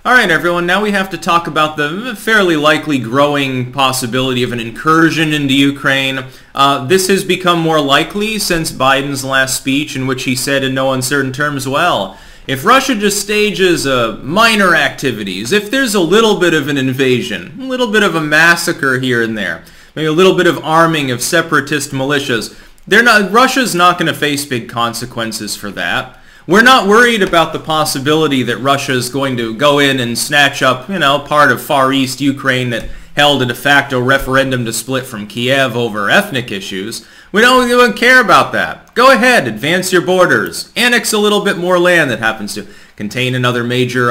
Alright everyone, now we have to talk about the fairly likely growing possibility of an incursion into Ukraine. This has become more likely since Biden's last speech, in which he said in no uncertain terms, well, if Russia just stages minor activities, if there's a little bit of an invasion, a little bit of a massacre here and there, maybe a little bit of arming of separatist militias, Russia's not going to face big consequences for that. We're not worried about the possibility that Russia is going to go in and snatch up, part of Far East Ukraine that held a de facto referendum to split from Kiev over ethnic issues. We don't care about that. Go ahead, advance your borders, annex a little bit more land that happens to contain another major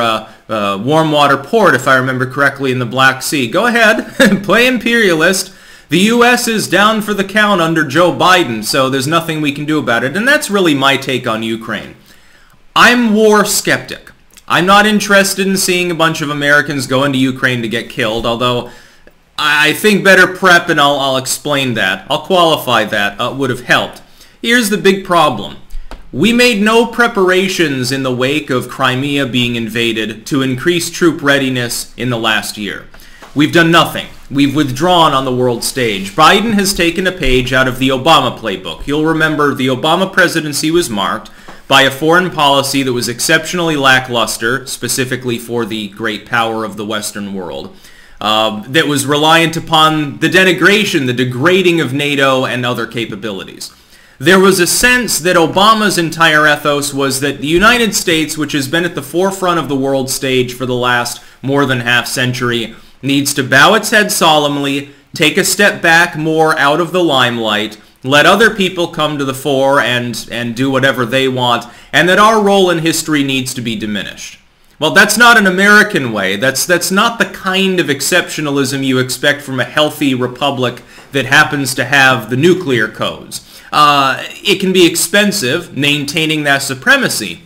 warm water port, if I remember correctly, in the Black Sea. Go ahead, play imperialist. The U.S. is down for the count under Joe Biden, so there's nothing we can do about it. And that's really my take on Ukraine. I'm war skeptic. I'm not interested in seeing a bunch of Americans go into Ukraine to get killed, although I think better prep, and I'll explain that. I'll qualify that, would have helped. Here's the big problem. We made no preparations in the wake of Crimea being invaded to increase troop readiness in the last year. We've done nothing. We've withdrawn on the world stage. Biden has taken a page out of the Obama playbook. You'll remember the Obama presidency was marked by a foreign policy that was exceptionally lackluster, specifically for the great power of the Western world, that was reliant upon the denigration, the degrading of NATO and other capabilities. There was a sense that Obama's entire ethos was that the United States, which has been at the forefront of the world stage for the last more than half century, needs to bow its head solemnly, take a step back more out of the limelight, let other people come to the fore and do whatever they want, and that our role in history needs to be diminished. Well, that's not an American way. That's not the kind of exceptionalism you expect from a healthy republic that happens to have the nuclear codes. It can be expensive maintaining that supremacy,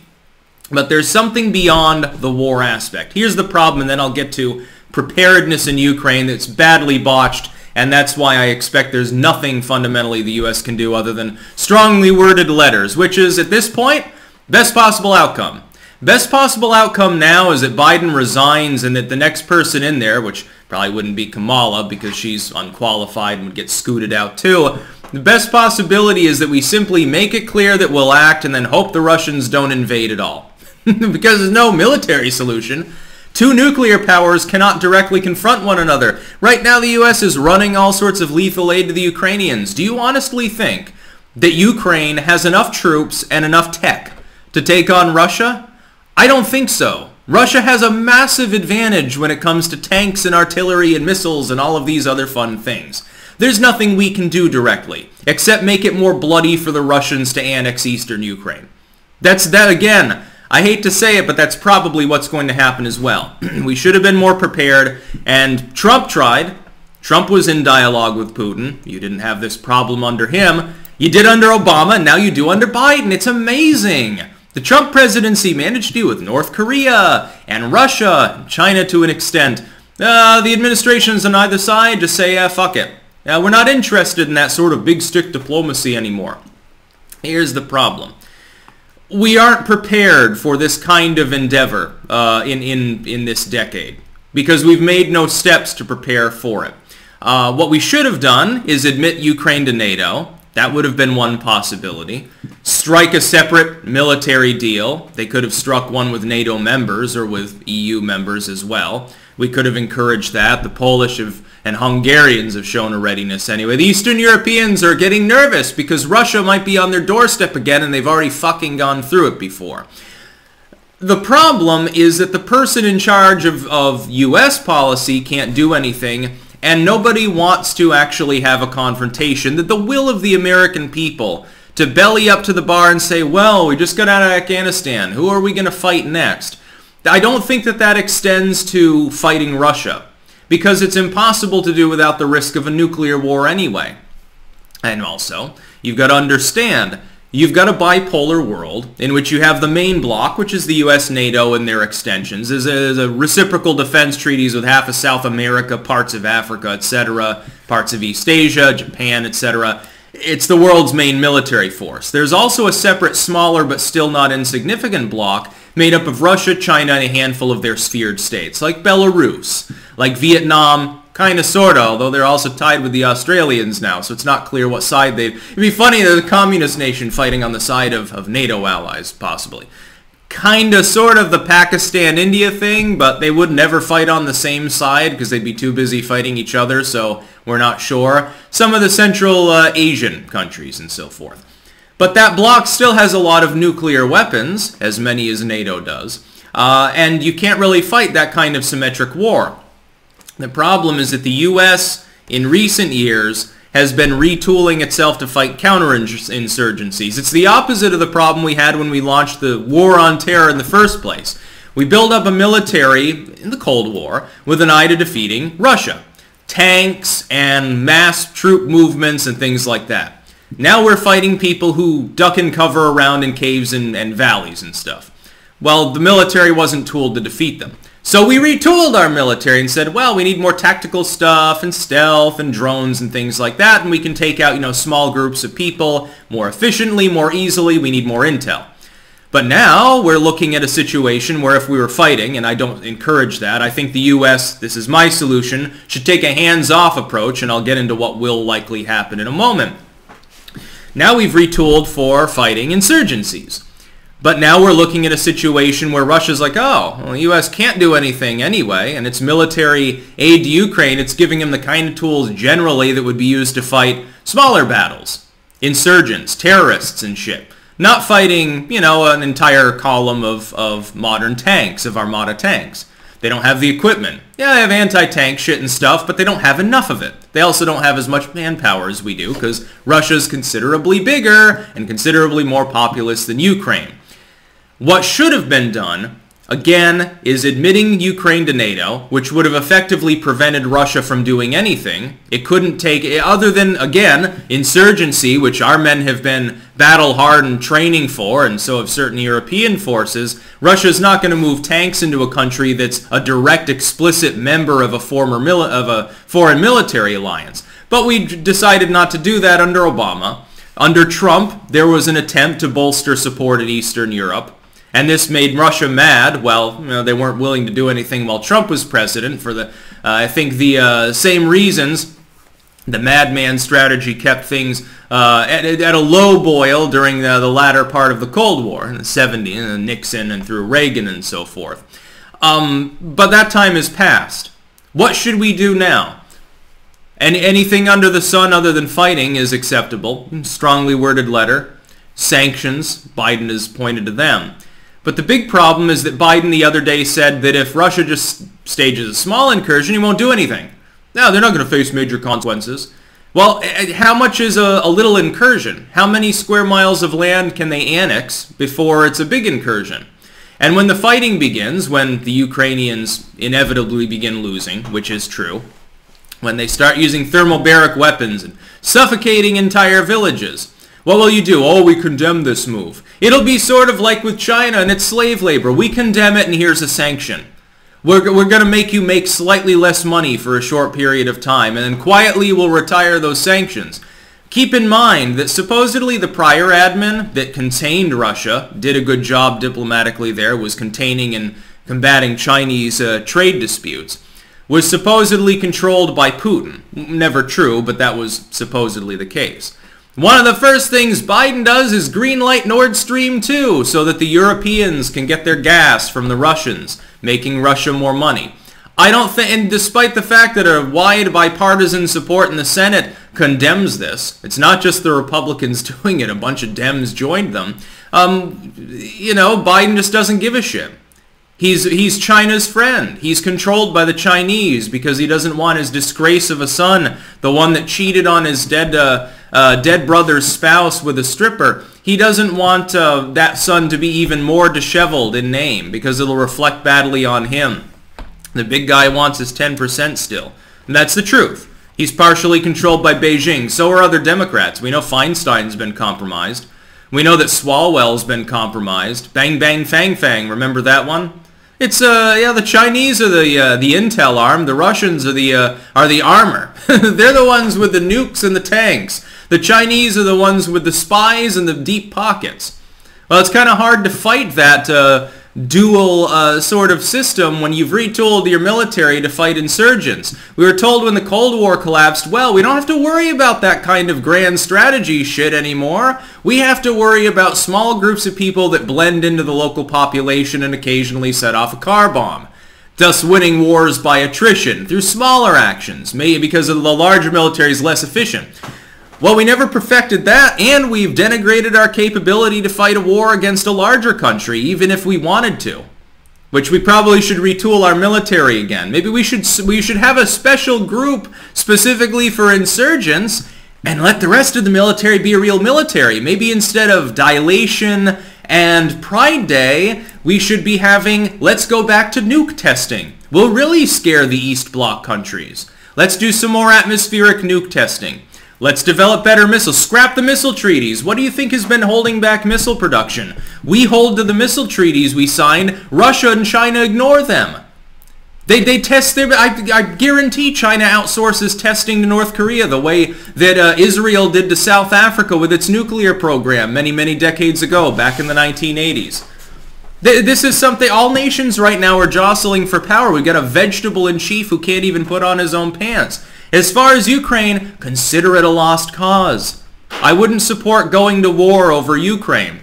but there's something beyond the war aspect. Here's the problem, and then I'll get to preparedness in Ukraine that's badly botched. And that's why I expect there's nothing fundamentally the U.S. can do other than strongly worded letters, which is, at this point, best possible outcome. Best possible outcome now is that Biden resigns and that the next person in there, which probably wouldn't be Kamala because she's unqualified and would get scooted out too, the best possibility is that we simply make it clear that we'll act and then hope the Russians don't invade at all. Because there's no military solution. Two nuclear powers cannot directly confront one another. Right now the U.S. is running all sorts of lethal aid to the Ukrainians. Do you honestly think that Ukraine has enough troops and enough tech to take on Russia? I don't think so. Russia has a massive advantage when it comes to tanks and artillery and missiles and all of these other fun things. There's nothing we can do directly, except make it more bloody for the Russians to annex eastern Ukraine. That again. I hate to say it, but that's probably what's going to happen as well. We should have been more prepared, and Trump tried. Trump was in dialogue with Putin. You didn't have this problem under him. You did under Obama, and now you do under Biden. It's amazing. The Trump presidency managed to do with North Korea and Russia, and China to an extent. The administrations on either side just say, fuck it. We're not interested in that sort of big stick diplomacy anymore. Here's the problem. We aren't prepared for this kind of endeavor in this decade because we've made no steps to prepare for it. What we should have done is admit Ukraine to NATO. That would have been one possibility. Strike a separate military deal. They could have struck one with NATO members or with EU members as well. We could have encouraged that. The Polish and Hungarians have shown a readiness anyway. The Eastern Europeans are getting nervous because Russia might be on their doorstep again and they've already fucking gone through it before. The problem is that the person in charge of U.S. policy can't do anything, and nobody wants to actually have a confrontation. That the will of the American people to belly up to the bar and say, well, we just got out of Afghanistan. Who are we going to fight next? I don't think that extends to fighting Russia, because it's impossible to do without the risk of a nuclear war anyway. And also, you've got to understand, you've got a bipolar world in which you have the main bloc, which is the U.S., NATO, and their extensions. There's a reciprocal defense treaties with half of South America, parts of Africa, etc., parts of East Asia, Japan, etc. It's the world's main military force. There's also a separate, smaller, but still not insignificant bloc made up of Russia, China, and a handful of their sphered states, like Belarus, like Vietnam, kind of, sort of, although they're also tied with the Australians now, so it's not clear what side they'd... It'd be funny that a communist nation fighting on the side of NATO allies, possibly. Kind of, sort of the Pakistan-India thing, but they would never fight on the same side because they'd be too busy fighting each other, so we're not sure. Some of the Central Asian countries and so forth. But that bloc still has a lot of nuclear weapons, as many as NATO does, and you can't really fight that kind of symmetric war. The problem is that the U.S. in recent years has been retooling itself to fight counterinsurgencies. It's the opposite of the problem we had when we launched the war on terror in the first place. We built up a military in the Cold War with an eye to defeating Russia. Tanks and mass troop movements and things like that. Now we're fighting people who duck and cover around in caves and valleys and stuff. Well, the military wasn't tooled to defeat them. So we retooled our military and said, well, we need more tactical stuff and stealth and drones and things like that, and we can take out, small groups of people more efficiently, more easily. We need more intel. But now we're looking at a situation where if we were fighting, and I don't encourage that, I think the U.S., this is my solution, should take a hands-off approach, and I'll get into what will likely happen in a moment. Now we've retooled for fighting insurgencies. But now we're looking at a situation where Russia's like, oh, well, the U.S. can't do anything anyway, and its military aid to Ukraine, it's giving them the kind of tools generally that would be used to fight smaller battles, insurgents, terrorists, and shit. Not fighting, an entire column of modern tanks, of Armada tanks. They don't have the equipment. Yeah, they have anti-tank shit and stuff, but they don't have enough of it. They also don't have as much manpower as we do, because Russia's considerably bigger and considerably more populous than Ukraine. What should have been done, again, is admitting Ukraine to NATO, which would have effectively prevented Russia from doing anything. It couldn't take, other than, again, insurgency, which our men have been battle-hardened training for, and so have certain European forces. Russia's not going to move tanks into a country that's a direct, explicit member of a foreign military alliance. But we decided not to do that under Obama. Under Trump, there was an attempt to bolster support in Eastern Europe. And this made Russia mad. Well, they weren't willing to do anything while Trump was president for the, I think the same reasons. The madman strategy kept things at a low boil during the latter part of the Cold War in the 70s, and Nixon and through Reagan and so forth. But that time has passed. What should we do now? Anything under the sun other than fighting is acceptable. Strongly worded letter. Sanctions, Biden has pointed to them. But the big problem is that Biden the other day said that if Russia just stages a small incursion, he won't do anything. No, they're not going to face major consequences. Well, how much is a little incursion? How many square miles of land can they annex before it's a big incursion? And when the fighting begins, when the Ukrainians inevitably begin losing, which is true, when they start using thermobaric weapons and suffocating entire villages, what will you do? Oh, we condemn this move. It'll be sort of like with China and its slave labor. We condemn it and here's a sanction. We're going to make you make slightly less money for a short period of time, and then quietly we'll retire those sanctions. Keep in mind that supposedly the prior admin that contained Russia did a good job diplomatically there, was containing and combating Chinese trade disputes, was supposedly controlled by Putin. Never true, but that was supposedly the case. One of the first things Biden does is greenlight Nord Stream 2 so that the Europeans can get their gas from the Russians, making Russia more money. I don't think, and despite the fact that a wide bipartisan support in the Senate condemns this, it's not just the Republicans doing it, a bunch of Dems joined them, Biden just doesn't give a shit. He's China's friend. He's controlled by the Chinese because he doesn't want his disgrace of a son, the one that cheated on his dead brother's spouse with a stripper. He doesn't want that son to be even more disheveled in name because it'll reflect badly on him. The big guy wants his 10% still. And that's the truth. He's partially controlled by Beijing. So are other Democrats. We know Feinstein's been compromised. We know that Swalwell's been compromised. Bang Bang Fang Fang, remember that one? It's the Chinese are the intel arm. The Russians are the armor. They're the ones with the nukes and the tanks. The Chinese are the ones with the spies and the deep pockets. Well, it's kind of hard to fight that dual sort of system when you've retooled your military to fight insurgents. We were told when the Cold War collapsed, well, we don't have to worry about that kind of grand strategy shit anymore. We have to worry about small groups of people that blend into the local population and occasionally set off a car bomb, thus winning wars by attrition through smaller actions, maybe because the larger military is less efficient. Well, we never perfected that, and we've denigrated our capability to fight a war against a larger country, even if we wanted to, which we probably should retool our military again. Maybe we should have a special group specifically for insurgents and let the rest of the military be a real military. Maybe instead of dilation and Pride Day, we should be having, let's go back to nuke testing. We'll really scare the East Bloc countries. Let's do some more atmospheric nuke testing. Let's develop better missiles. Scrap the missile treaties. What do you think has been holding back missile production? We hold to the missile treaties we signed. Russia and China ignore them. They test their... I guarantee China outsources testing to North Korea the way that Israel did to South Africa with its nuclear program many, many decades ago, back in the 1980s. This is something... All nations right now are jostling for power. We've got a vegetable in chief who can't even put on his own pants. As far as Ukraine, consider it a lost cause. I wouldn't support going to war over Ukraine.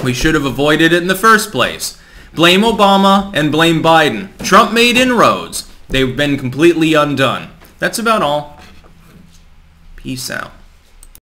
We should have avoided it in the first place. Blame Obama and blame Biden. Trump made inroads. They've been completely undone. That's about all. Peace out.